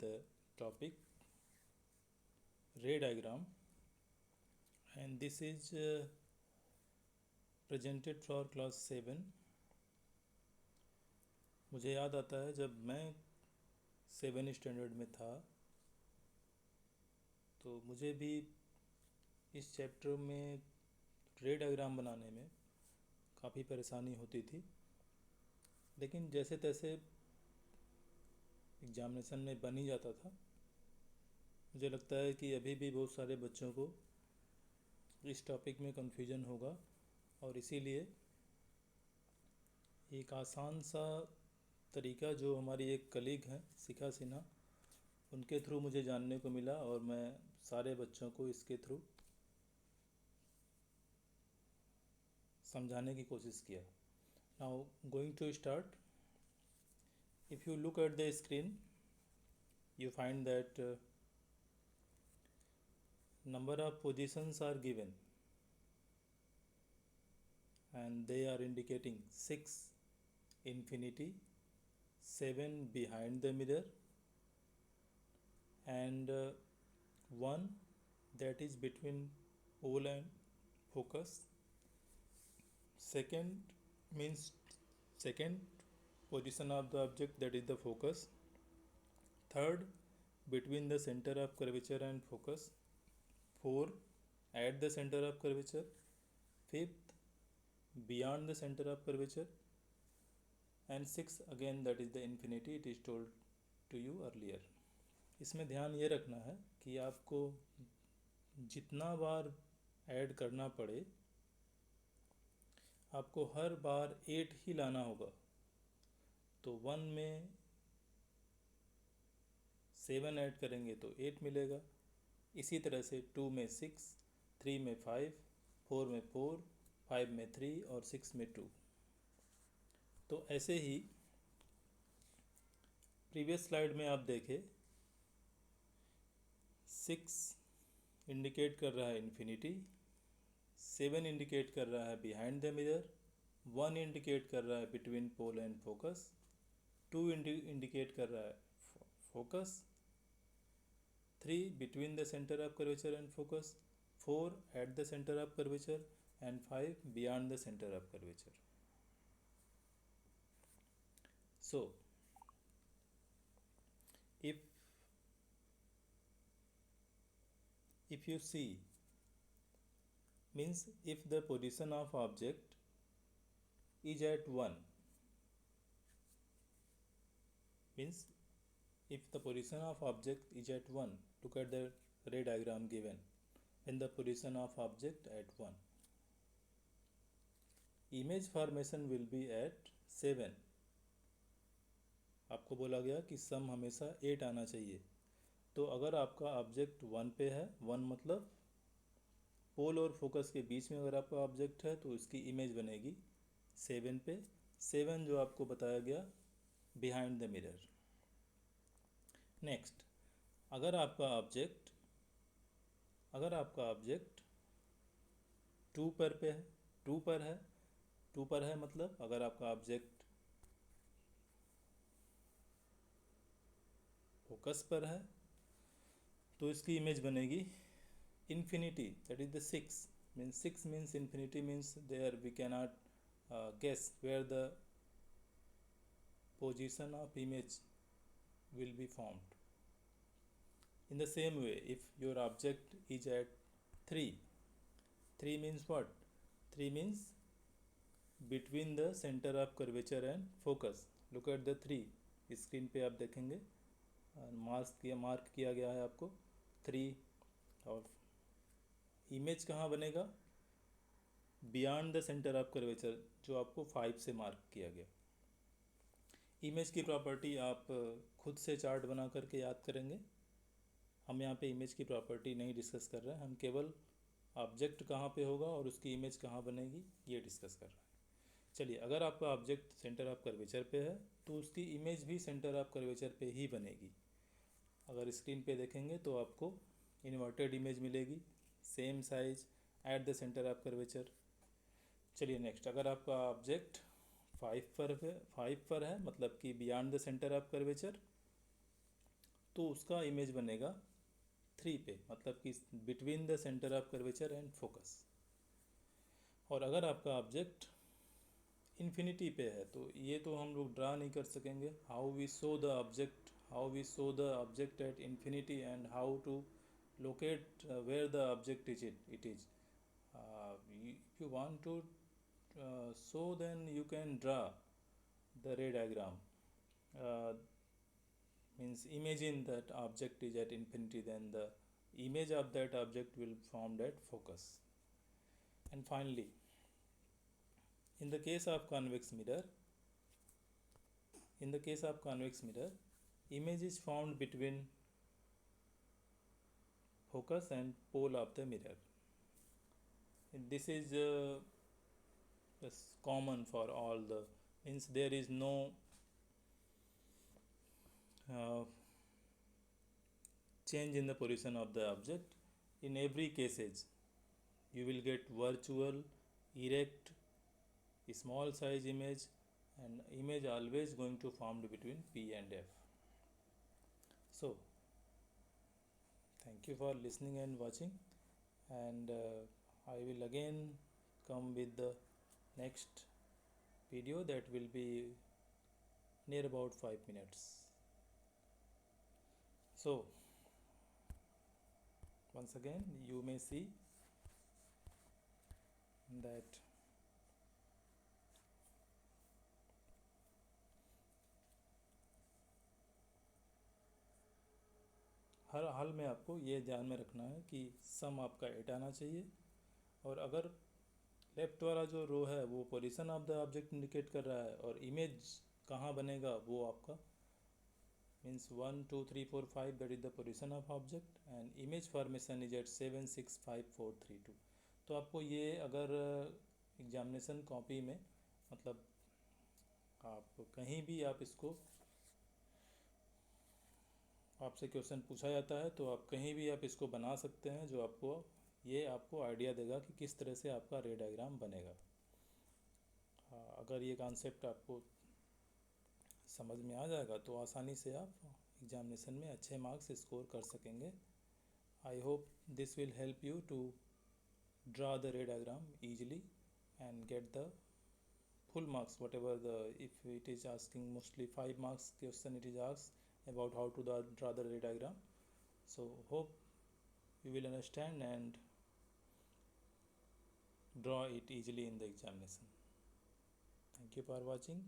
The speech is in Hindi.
the topic ray diagram, and this is presented for class 7. मुझे याद आता है जब मैं 7 स्टैंडर्ड में था तो मुझे भी इस चैप्टर में रे डायग्राम बनाने में काफ़ी परेशानी होती थी, लेकिन जैसे तैसे एग्जामिनेशन में बन ही जाता था। मुझे लगता है कि अभी भी बहुत सारे बच्चों को इस टॉपिक में कन्फ्यूजन होगा, और इसीलिए एक आसान सा तरीका जो हमारी एक कलीग हैं शिखा सिन्हा, उनके थ्रू मुझे जानने को मिला और मैं सारे बच्चों को इसके थ्रू समझाने की कोशिश किया। Now going to start. If you look at the screen you find that number of positions are given and they are indicating 6 infinity, 7 behind the mirror, and 1 that is between pole and focus. Second means second position of the object, that is the focus. Third, between the center of curvature and focus. 4, at the center of curvature. Fifth, beyond the center of curvature. And 6 again, that is the infinity, it is told to you earlier. इसमें ध्यान ये रखना है कि आपको जितना बार ऐड करना पड़े आपको हर बार 8 ही लाना होगा। तो 1 में 7 ऐड करेंगे तो 8 मिलेगा। इसी तरह से 2 में 6, 3 में 5, 4 में 4, 5 में 3 और 6 में 2। तो ऐसे ही प्रीवियस स्लाइड में आप देखें 6 इंडिकेट कर रहा है इन्फिनिटी, 7 इंडिकेट कर रहा है बिहाइंड द मिरर, 1 इंडिकेट कर रहा है between pole and focus, 2 indicate कर रहा है focus, 3 between the center of curvature and focus, 4 at the center of curvature, and 5 beyond the center of curvature. So if you see, means if the position of object is at 1, means if the position of object is at 1, look at the ray diagram given. When the position of object at 1, image formation will be at 7. आपको बोला गया कि सम हमेशा 8 आना चाहिए। तो अगर आपका ऑब्जेक्ट 1 पे है, 1 मतलब पोल और फोकस के बीच में अगर आपका ऑब्जेक्ट है तो इसकी इमेज बनेगी 7 पे। 7 जो आपको बताया गया बिहाइंड द मिरर। नेक्स्ट, अगर आपका ऑब्जेक्ट 2 पर है मतलब अगर आपका ऑब्जेक्ट फोकस पर है तो इसकी इमेज बनेगी infinity, that is the 6 means infinity means there we cannot guess where the position of image will be formed. In the same way, if your object is at 3 means what? 3 means between the center of curvature and focus. Look at the 3, screen पे आप देखेंगे मार्क किया गया है आपको 3, और इमेज कहाँ बनेगा? Beyond the centre of curvature, जो आपको 5 से मार्क किया गया। इमेज की प्रॉपर्टी आप खुद से चार्ट बना करके याद करेंगे। हम यहाँ पे इमेज की प्रॉपर्टी नहीं डिस्कस कर रहे हैं, हम केवल ऑब्जेक्ट कहाँ पे होगा और उसकी इमेज कहाँ बनेगी ये डिस्कस कर रहे हैं। चलिए, अगर आपका ऑब्जेक्ट सेंटर ऑफ कर्वेचर पे है तो उसकी इमेज भी सेंटर ऑफ कर्वेचर पे ही बनेगी। अगर स्क्रीन पे देखेंगे तो आपको इन्वर्टेड इमेज मिलेगी, same size at the centre of curvature. चलिए नेक्स्ट, अगर आपका ऑब्जेक्ट 5 पर है मतलब कि beyond the centre of curvature, तो उसका इमेज बनेगा 3 पे, मतलब कि between the centre of curvature and focus. और अगर आपका ऑब्जेक्ट इन्फिनिटी पे है तो ये तो हम लोग ड्रा नहीं कर सकेंगे। How we show the object at infinity and how to locate where the object is it is. If you want to show, then you can draw the ray diagram. uh, Means imagine that object is at infinity, then the image of that object will formed at focus. And finally, in the case of convex mirror, image is found between focus and pole of the mirror. This is common for all the, means there is no change in the position of the object. In every cases you will get virtual, erect, small size image, and image always going to formed between P and F. So thank you for listening and watching, and I will again come with the next video that will be near about 5 minutes. So once again you may see that हर हाल में आपको ये ध्यान में रखना है कि सम आपका 8 आना चाहिए, और अगर लेफ्ट वाला जो रो है वो position of the object indicate कर रहा है और इमेज कहाँ बनेगा वो आपका means 1 2 3 4 5 that is the position of object and image formation is at 7 6 5 4 3 2। तो आपको ये अगर एग्जामिनेशन कॉपी में, मतलब आप कहीं भी आप इसको आपसे क्वेश्चन पूछा जाता है तो आप कहीं भी आप इसको बना सकते हैं, जो आपको ये आपको आइडिया देगा कि किस तरह से आपका रे डायग्राम बनेगा। अगर ये कॉन्सेप्ट आपको समझ में आ जाएगा तो आसानी से आप एग्जामिनेशन में अच्छे मार्क्स स्कोर कर सकेंगे। I hope this will help you to draw the ray diagram easily and get the full marks, whatever the, if it is asking mostly 5 marks question, it is asked about how to draw the ray diagram. So hope you will understand and draw it easily in the examination. Thank you for watching.